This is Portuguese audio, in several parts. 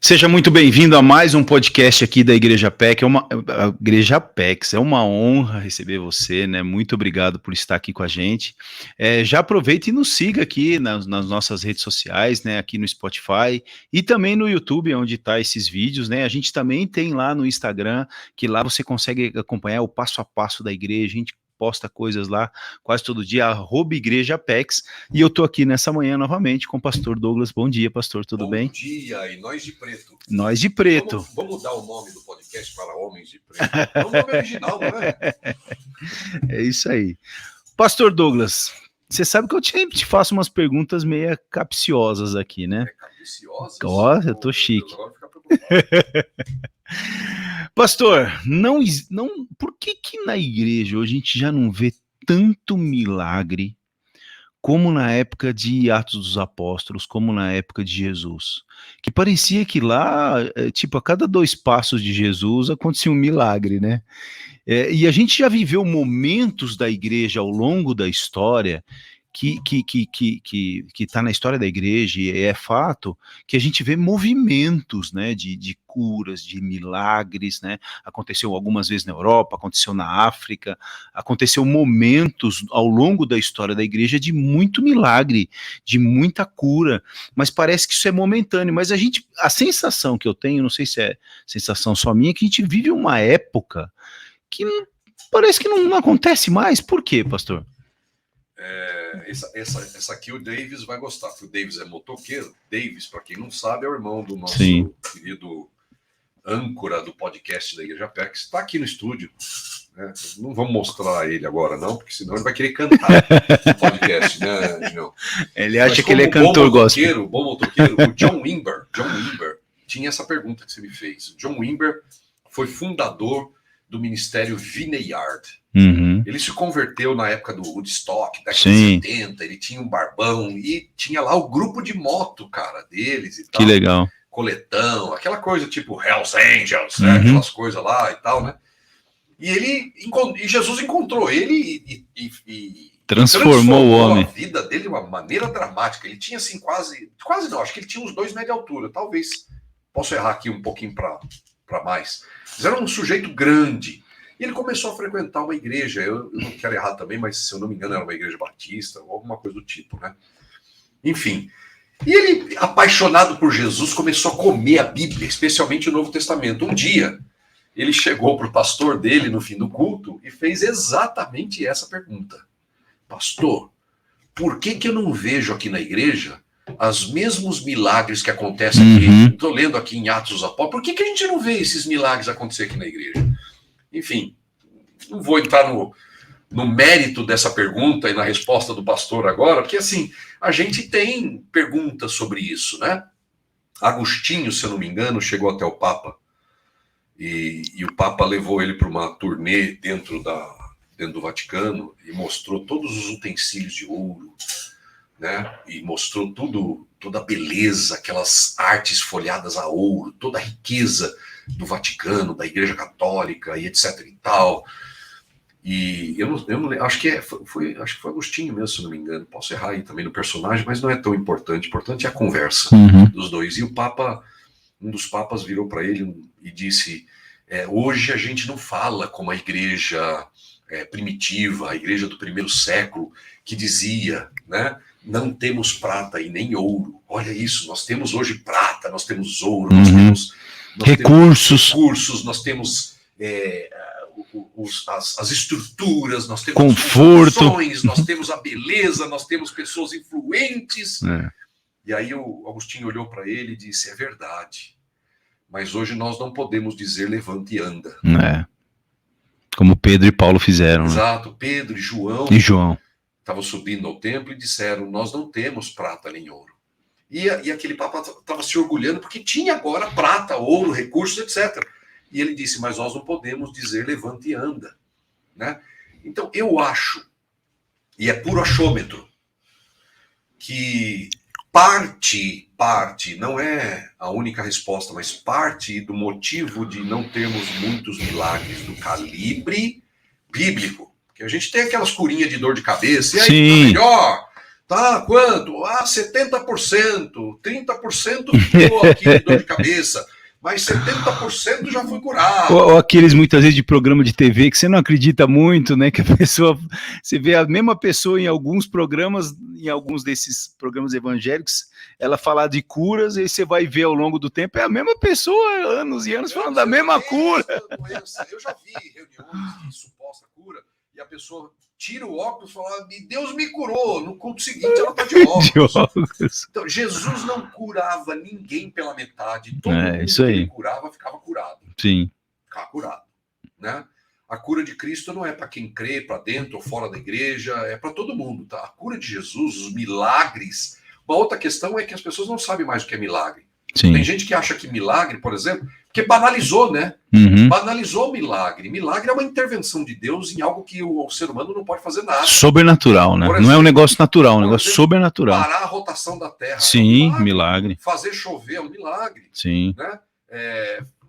Seja muito bem-vindo a mais um podcast aqui da Igreja PEC. A Igreja PEX, é uma honra receber você, né? Muito obrigado por estar aqui com a gente. Já aproveita e nos siga aqui nas nossas redes sociais, né? Aqui no Spotify e também no YouTube, onde tá esses vídeos, né? A gente também tem lá no Instagram, que lá você consegue acompanhar o passo a passo da igreja. A gente posta coisas lá quase todo dia, @IgrejaPEX. E eu tô aqui nessa manhã novamente com o pastor Douglas. Bom dia, pastor, tudo bem? Bom dia, e nós de preto. Nós de preto. Vamos dar o nome do podcast para Homens de Preto. É um nome original, não é? É isso aí. Pastor Douglas, você sabe que eu sempre te faço umas perguntas meio capciosas aqui, né? Capciosas? Ó, eu tô chique. Agora fica preocupado. Pastor, por que na igreja hoje a gente já não vê tanto milagre como na época de Atos dos Apóstolos, como na época de Jesus? Que parecia que lá, tipo, a cada 2 passos de Jesus acontecia um milagre, né? E a gente já viveu momentos da igreja ao longo da história que está na história da igreja, e é fato que a gente vê movimentos, né, de curas, de milagres, né? Aconteceu algumas vezes na Europa, aconteceu na África, aconteceu momentos ao longo da história da igreja de muito milagre, de muita cura, mas parece que isso é momentâneo. Mas a sensação que eu tenho, não sei se é sensação só minha, é que a gente vive uma época que parece que não acontece mais. Por quê, pastor? Essa aqui o Davis vai gostar, porque o Davis é motoqueiro. Davis, para quem não sabe, é o irmão do nosso querido âncora do podcast da Igreja PEC, está aqui no estúdio. Né? Não vamos mostrar ele agora, não, porque senão ele vai querer cantar no podcast, né, Gino? Ele acha que ele é cantor gospel. Bom motoqueiro, o John Wimber tinha essa pergunta que você me fez. O John Wimber foi fundador do Ministério Vineyard. Uhum. Ele se converteu na época do Woodstock, década de 70, ele tinha um barbão e tinha lá o grupo de moto, cara, deles e tal. Que legal. Coletão, aquela coisa tipo Hells Angels, né? Aquelas coisas lá e tal, né? E Jesus encontrou ele e transformou o homem. A vida dele de uma maneira dramática. Ele tinha assim quase não, acho que ele tinha uns 2 metros de altura, talvez, posso errar aqui um pouquinho para mais. Mas era um sujeito grande. E ele começou a frequentar uma igreja, eu não quero errar também, mas se eu não me engano era uma igreja batista, ou alguma coisa do tipo, né? Enfim. E ele, apaixonado por Jesus, começou a comer a Bíblia, especialmente o Novo Testamento. Um dia, ele chegou para o pastor dele no fim do culto e fez exatamente essa pergunta. Pastor, por que eu não vejo aqui na igreja os mesmos milagres que acontecem aqui? Estou lendo aqui em Atos dos Apóstolos. Por que a gente não vê esses milagres acontecer aqui na igreja? Enfim, não vou entrar no mérito dessa pergunta e na resposta do pastor agora, porque assim, a gente tem perguntas sobre isso, né? Agostinho, se eu não me engano, chegou até o Papa e o Papa levou ele para uma turnê dentro do Vaticano e mostrou todos os utensílios de ouro, né? E mostrou toda a beleza, aquelas artes folhadas a ouro, toda a riqueza do Vaticano, da Igreja Católica e etc e tal. E eu não acho que foi Agostinho mesmo, se não me engano. Posso errar aí também no personagem, mas não é tão importante. O importante é a conversa dos dois. E o Papa, um dos papas virou para ele e disse: hoje a gente não fala como a igreja primitiva, a igreja do primeiro século, que dizia, né? Não temos prata e nem ouro. Olha isso, nós temos hoje prata, nós temos ouro, nós temos recursos, nós temos as estruturas, nós temos conforto, nós temos a beleza, nós temos pessoas influentes. E aí o Agostinho olhou para ele e disse: é verdade, mas hoje nós não podemos dizer levante e anda. Como Pedro e Paulo fizeram. Exato, né? Pedro e João estavam subindo ao templo e disseram: nós não temos prata nem ouro. E aquele papa estava se orgulhando porque tinha agora prata, ouro, recursos, etc. E ele disse: mas nós não podemos dizer levante e anda. Né? Então eu acho, e é puro achômetro, que parte, não é a única resposta, mas parte do motivo de não termos muitos milagres do calibre bíblico. Porque a gente tem aquelas curinhas de dor de cabeça, e aí tá melhor, Tá, quanto? 70%, 30% ficou aqui de dor de cabeça, mas 70% já foi curado. Ou aqueles, muitas vezes, de programa de TV que você não acredita muito, né? Que a pessoa, você vê a mesma pessoa em alguns programas, em alguns desses programas evangélicos, ela falar de curas, e aí você vai ver ao longo do tempo, é a mesma pessoa, anos e anos, falando da mesma cura. Eu já vi reuniões de suposta cura, e a pessoa tira o óculos e fala, Deus me curou. No culto seguinte, ela está de óculos. Então, Jesus não curava ninguém pela metade. Todo mundo isso aí. que ele curava ficava curado. Sim. Ficava curado. Né? A cura de Cristo não é para quem crê, para dentro ou fora da igreja, é para todo mundo. Tá? A cura de Jesus, os milagres. Uma outra questão é que as pessoas não sabem mais o que é milagre. Sim. Tem gente que acha que milagre, por exemplo, porque banalizou, né? Uhum. Banalizou o milagre. Milagre é uma intervenção de Deus em algo que o ser humano não pode fazer nada. Sobrenatural, né? Exemplo, não é um negócio natural, é um negócio sobrenatural. Parar a rotação da Terra. Sim, é um milagre. Fazer chover é um milagre. Sim. Né?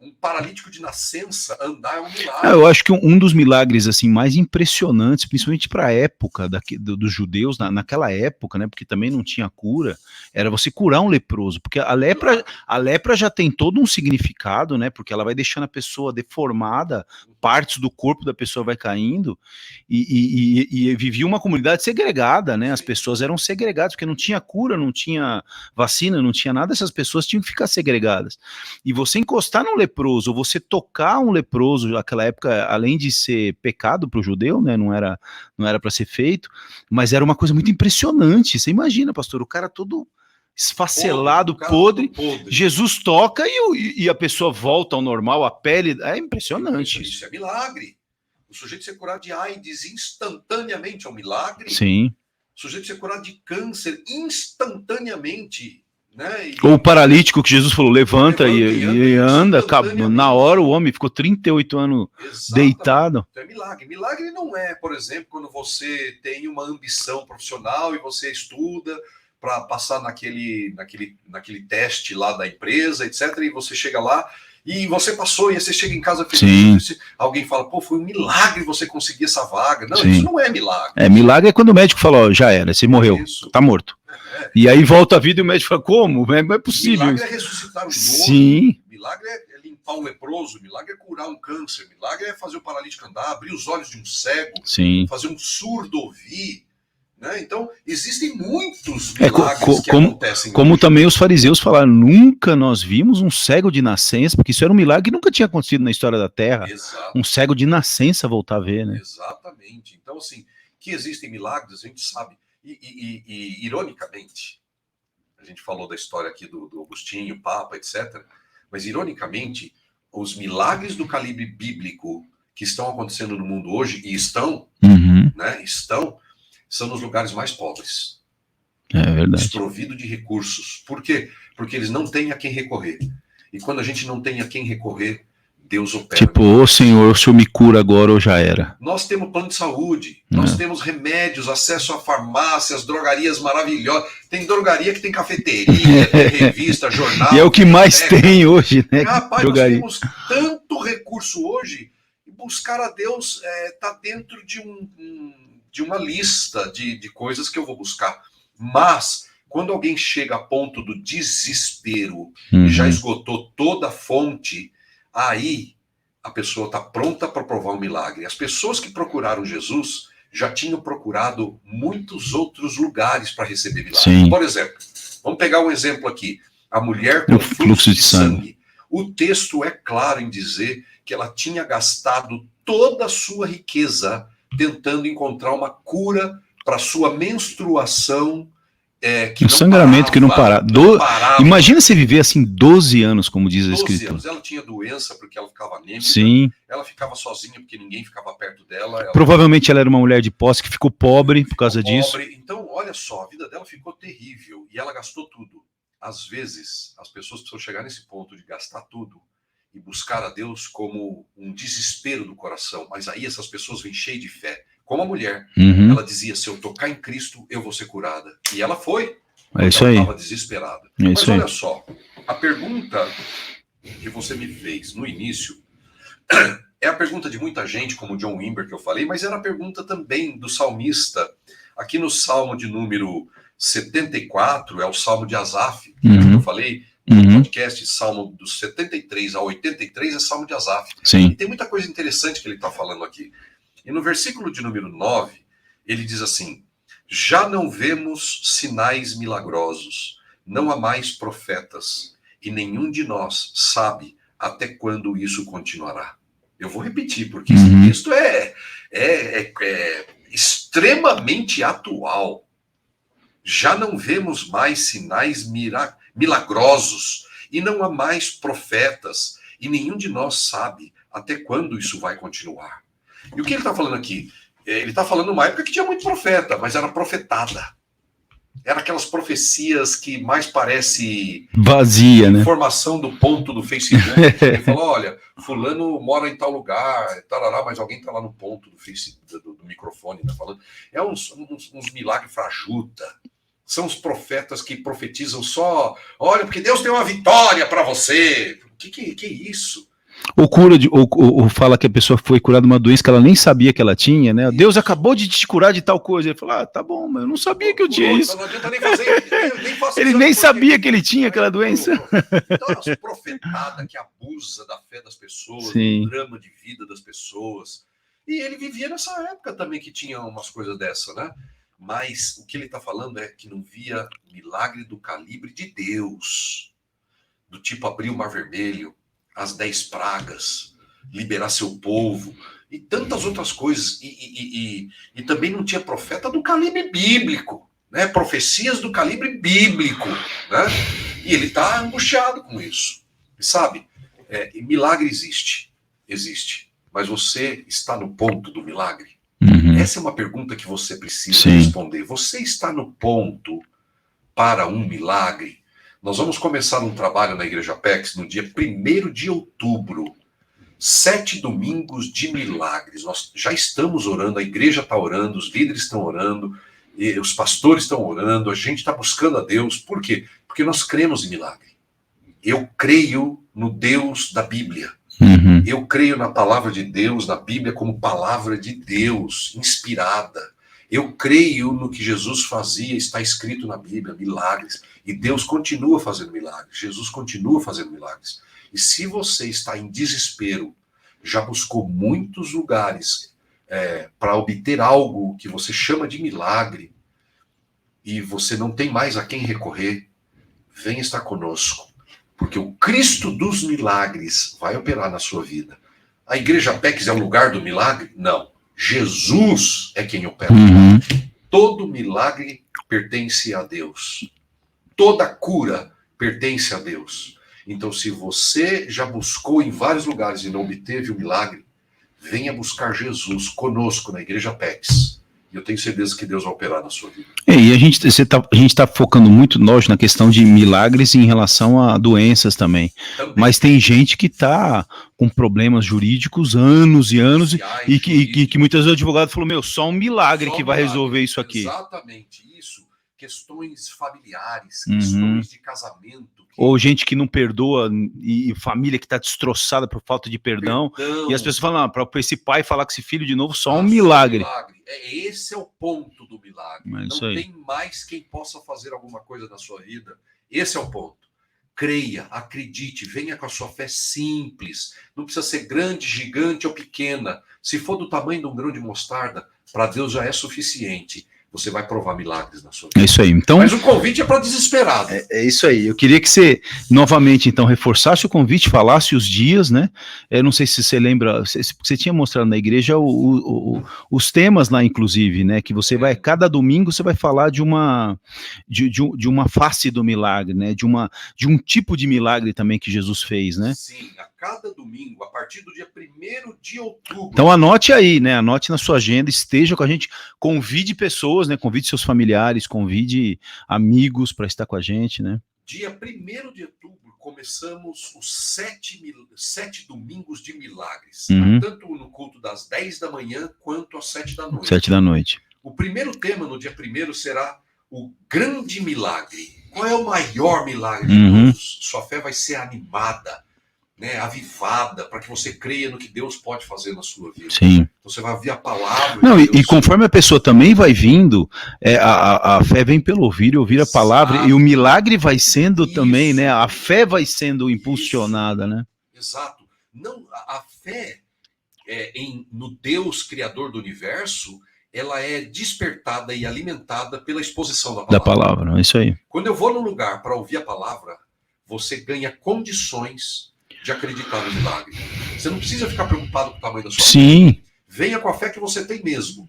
Um paralítico de nascença andar é um milagre. Eu acho que um dos milagres assim mais impressionantes, principalmente para a época dos judeus, naquela época, né, porque também não tinha cura, era você curar um leproso, porque a lepra já tem todo um significado, né, porque ela vai deixando a pessoa deformada, partes do corpo da pessoa vai caindo, e vivia uma comunidade segregada, né, as pessoas eram segregadas, porque não tinha cura, não tinha vacina, não tinha nada, essas pessoas tinham que ficar segregadas. E você encostar num leproso, ou você tocar um leproso, naquela época, além de ser pecado para o judeu, né, não era para ser feito, mas era uma coisa muito impressionante. Você imagina, pastor, o cara todo esfacelado, podre. Jesus toca e a pessoa volta ao normal, a pele, é impressionante. Isso é milagre. O sujeito ser curado de AIDS instantaneamente é um milagre. Sim. O sujeito ser curado de câncer instantaneamente. Né? Ou o paralítico que Jesus falou, levanta e anda, na hora o homem ficou 38 anos deitado. Então é milagre. Milagre não é, por exemplo, quando você tem uma ambição profissional e você estuda para passar naquele teste lá da empresa, etc. E você chega lá e você passou e você chega em casa feliz. Alguém fala, pô, foi um milagre você conseguir essa vaga. Não, isso não é milagre. Milagre é quando o médico fala, ó, já era, você morreu, tá morto. E aí volta a vida e o médico fala, como? Não é possível. Milagre é ressuscitar um morto. Sim. Milagre é limpar um leproso. Milagre é curar um câncer. Milagre é fazer o paralítico andar, abrir os olhos de um cego. Sim. Fazer um surdo ouvir. Né? Então, existem muitos milagres que acontecem. Como também os fariseus falaram, nunca nós vimos um cego de nascença, porque isso era um milagre que nunca tinha acontecido na história da Terra. Exato. Um cego de nascença voltar a ver, né? Exatamente. Então, assim, que existem milagres, a gente sabe. E ironicamente, a gente falou da história aqui do Agostinho, Papa, etc. Mas, ironicamente, os milagres do calibre bíblico que estão acontecendo no mundo hoje, e estão, são nos lugares mais pobres. É verdade. Desprovido de recursos. Por quê? Porque eles não têm a quem recorrer. E quando a gente não tem a quem recorrer, Deus opera. Tipo, ô Senhor, o Senhor me cura agora ou já era. Nós temos plano de saúde, nós temos remédios, acesso a farmácias, drogarias maravilhosas. Tem drogaria que tem cafeteria, tem revista, jornal. E é o que mais tem hoje, né? Rapaz, drogaria. Nós temos tanto recurso hoje, e buscar a Deus está dentro de uma lista de coisas que eu vou buscar. Mas, quando alguém chega a ponto do desespero e já esgotou toda a fonte, aí a pessoa está pronta para provar um milagre. As pessoas que procuraram Jesus já tinham procurado muitos outros lugares para receber milagre. Sim. Por exemplo, vamos pegar um exemplo aqui. A mulher com fluxo de sangue. O texto é claro em dizer que ela tinha gastado toda a sua riqueza tentando encontrar uma cura para sua menstruação. Um sangramento que não parava. Imagina você viver assim 12 anos, como diz a Escritura. 12 anos. Ela tinha doença porque ela ficava anêmica. Sim. Ela ficava sozinha porque ninguém ficava perto dela. Provavelmente ela era uma mulher de posse que ficou pobre por causa disso. Então, olha só, a vida dela ficou terrível e ela gastou tudo. Às vezes, as pessoas precisam chegar nesse ponto de gastar tudo e buscar a Deus como um desespero do coração. Mas aí essas pessoas vêm cheias de fé. Como a mulher, ela dizia, se eu tocar em Cristo, eu vou ser curada. E ela foi. É isso aí. Ela estava desesperada. Mas olha só, a pergunta que você me fez no início é a pergunta de muita gente, como o John Wimber que eu falei, mas era a pergunta também do salmista, aqui no Salmo de número 74 é o Salmo de Asaf, Uhum. que eu falei, no Uhum. podcast, Salmo dos 73 a 83 é Salmo de Asaf. Sim. E tem muita coisa interessante que ele está falando aqui. E no versículo de número 9, ele diz assim: já não vemos sinais milagrosos, não há mais profetas, e nenhum de nós sabe até quando isso continuará. Eu vou repetir, porque esse texto é extremamente atual. Já não vemos mais sinais milagrosos, e não há mais profetas, e nenhum de nós sabe até quando isso vai continuar. E o que ele está falando aqui? Ele está falando numa época que tinha muito profeta, mas era profetada. Era aquelas profecias que mais parece vazia, né? Informação do ponto do Facebook. Ele falou, olha, fulano mora em tal lugar, tarará, mas alguém está lá no ponto do do microfone, tá falando. É uns milagres frajuta. São os profetas que profetizam só, olha, porque Deus tem uma vitória para você. Que é isso? Ou fala que a pessoa foi curada de uma doença que ela nem sabia que ela tinha, né? Isso. Deus acabou de te curar de tal coisa. Ele falou, tá bom, mas eu não sabia que eu tinha isso. Não adianta nem fazer. Ele nem sabia que ele tinha aquela doença. Então, as profetadas que abusa da fé das pessoas, Sim. do drama de vida das pessoas. E ele vivia nessa época também que tinha umas coisas dessa, né? Mas o que ele está falando é que não via milagre do calibre de Deus. Do tipo abrir o Mar Vermelho, as 10 pragas, liberar seu povo e tantas outras coisas. E também não tinha profeta do calibre bíblico, né? Profecias do calibre bíblico, né? E ele está angustiado com isso. E sabe, milagre existe, mas você está no ponto do milagre? Uhum. Essa é uma pergunta que você precisa responder. Você está no ponto para um milagre? Nós vamos começar um trabalho na Igreja PEX no dia 1º de outubro. 7 domingos de milagres. Nós já estamos orando, a igreja está orando, os líderes estão orando, os pastores estão orando, a gente está buscando a Deus. Por quê? Porque nós cremos em milagre. Eu creio no Deus da Bíblia. Uhum. Eu creio na palavra de Deus, na Bíblia, como palavra de Deus, inspirada. Eu creio no que Jesus fazia, está escrito na Bíblia, milagres. E Deus continua fazendo milagres, Jesus continua fazendo milagres. E se você está em desespero, já buscou muitos lugares para obter algo que você chama de milagre, e você não tem mais a quem recorrer, venha estar conosco, porque o Cristo dos milagres vai operar na sua vida. A Igreja PEX é o lugar do milagre? Não. Jesus é quem opera. Uhum. Todo milagre pertence a Deus. Toda cura pertence a Deus. Então, se você já buscou em vários lugares e não obteve o milagre, venha buscar Jesus conosco na Igreja PEX. E eu tenho certeza que Deus vai operar na sua vida. E a gente está focando muito, nós, na questão de milagres em relação a doenças também. Mas tem gente que está com problemas jurídicos anos e anos, e que muitas vezes o advogado falou, só um milagre que vai resolver isso aqui. Exatamente isso. Questões familiares, questões de casamento. Ou gente que não perdoa, e família que está destroçada por falta de perdão. E as pessoas falam, para esse pai falar com esse filho de novo, só um milagre. Esse é o ponto do milagre. Não tem mais quem possa fazer alguma coisa na sua vida. Esse é o ponto. Creia, acredite, venha com a sua fé simples. Não precisa ser grande, gigante ou pequena. Se for do tamanho de um grão de mostarda, para Deus já é suficiente. Você vai provar milagres na sua vida. É isso aí. Então, mas o convite é para desesperado. É isso aí. Eu queria que você, novamente, então, reforçasse o convite, falasse os dias, né? Eu não sei se você lembra, você tinha mostrado na igreja os temas lá, inclusive, né? Que você vai, cada domingo, você vai falar de uma face do milagre, né? De um tipo de milagre também que Jesus fez, né? Sim, a cada domingo, a partir do dia 1º de outubro. Então anote aí, né? Anote na sua agenda, esteja com a gente, convide pessoas, né? Convide seus familiares, convide amigos para estar com a gente, né? Dia 1º de outubro, começamos os 7 domingos de milagres. Tanto no culto das 10 da manhã, quanto às 7 da noite. 7 da noite. O primeiro tema no dia 1º será o grande milagre. Qual é o maior milagre de todos? Sua fé vai ser animada. né, avivada, para que você creia no que Deus pode fazer na sua vida. Sim. Então você vai ouvir a palavra. Não, de Deus. e conforme a pessoa também vai vindo, a fé vem pelo ouvir e ouvir a palavra, Exato. e o milagre vai sendo Isso. também, né? A fé vai sendo impulsionada, né? Exato. Não, a fé no Deus Criador do Universo, ela é despertada e alimentada pela exposição da palavra. É isso aí. Quando eu vou num lugar para ouvir a palavra, você ganha condições de acreditar no milagre. Você não precisa ficar preocupado com o tamanho da sua Sim. fé. Venha com a fé que você tem mesmo.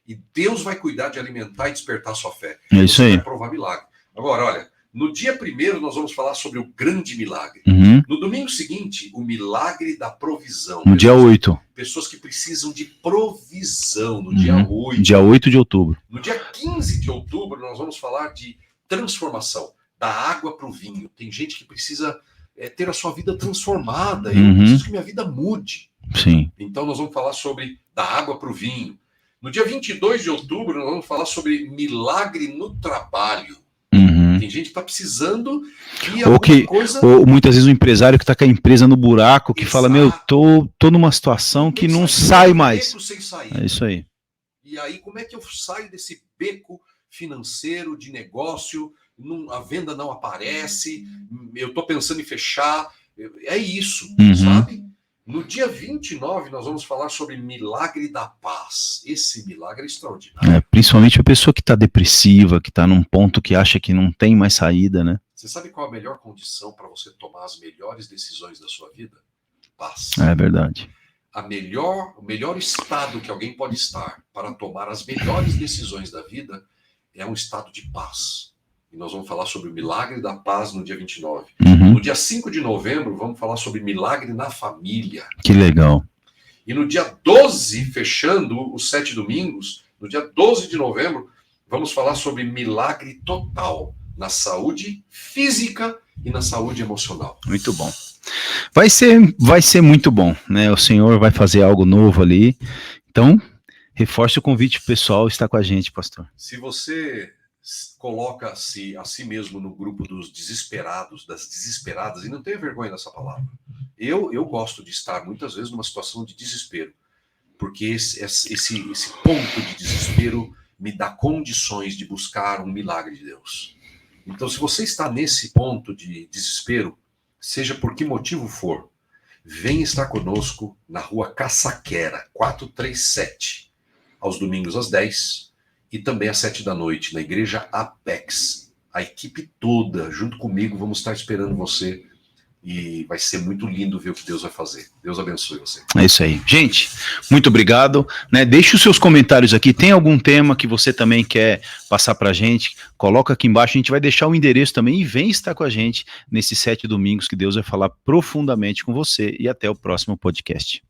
E Deus vai cuidar de alimentar e despertar a sua fé. É isso você aí. vai provar milagre. Agora, olha, no dia 1º nós vamos falar sobre o grande milagre. Uhum. No domingo seguinte, o milagre da provisão. No dia 8. Pessoas que precisam de provisão no dia 8. Dia 8 de outubro. No dia 15 de outubro, nós vamos falar de transformação, da água para o vinho. Tem gente que precisa ter a sua vida transformada. Eu preciso que minha vida mude. Sim. Então nós vamos falar sobre da água para o vinho. No dia 22 de outubro, nós vamos falar sobre milagre no trabalho. Tem gente que está precisando de alguma coisa. Ou muitas vezes o empresário que está com a empresa no buraco, que fala, meu, tô numa situação que não sai mais. Sem sair. É isso aí. E aí, como é que eu saio desse beco financeiro, de negócio, a venda não aparece, eu estou pensando em fechar, é isso, sabe? No dia 29, nós vamos falar sobre milagre da paz. Esse milagre é extraordinário. Principalmente a pessoa que está depressiva, que está num ponto que acha que não tem mais saída, né? Você sabe qual é a melhor condição para você tomar as melhores decisões da sua vida? Paz. É verdade. O melhor estado que alguém pode estar para tomar as melhores decisões da vida é um estado de paz. E nós vamos falar sobre o milagre da paz no dia 29. No dia 5 de novembro, vamos falar sobre milagre na família. Que legal. E no dia 12, fechando os 7 domingos, no dia 12 de novembro, vamos falar sobre milagre total na saúde física e na saúde emocional. Muito bom. Vai ser muito bom, né? O Senhor vai fazer algo novo ali. Então, reforce o convite pro pessoal estar com a gente, pastor. Se você coloca a si mesmo no grupo dos desesperados, das desesperadas, e não tenha vergonha dessa palavra. Eu gosto de estar muitas vezes numa situação de desespero, porque esse ponto de desespero me dá condições de buscar um milagre de Deus. Então, se você está nesse ponto de desespero, seja por que motivo for, venha estar conosco na rua Caçaquera, 437, aos domingos às 10 e também às 7 da noite, na Igreja Apex. A equipe toda, junto comigo, vamos estar esperando você e vai ser muito lindo ver o que Deus vai fazer. Deus abençoe você. É isso aí. Gente, muito obrigado. Né? Deixe os seus comentários aqui. Tem algum tema que você também quer passar pra gente? Coloca aqui embaixo. A gente vai deixar o endereço também e vem estar com a gente nesses 7 domingos que Deus vai falar profundamente com você. E até o próximo podcast.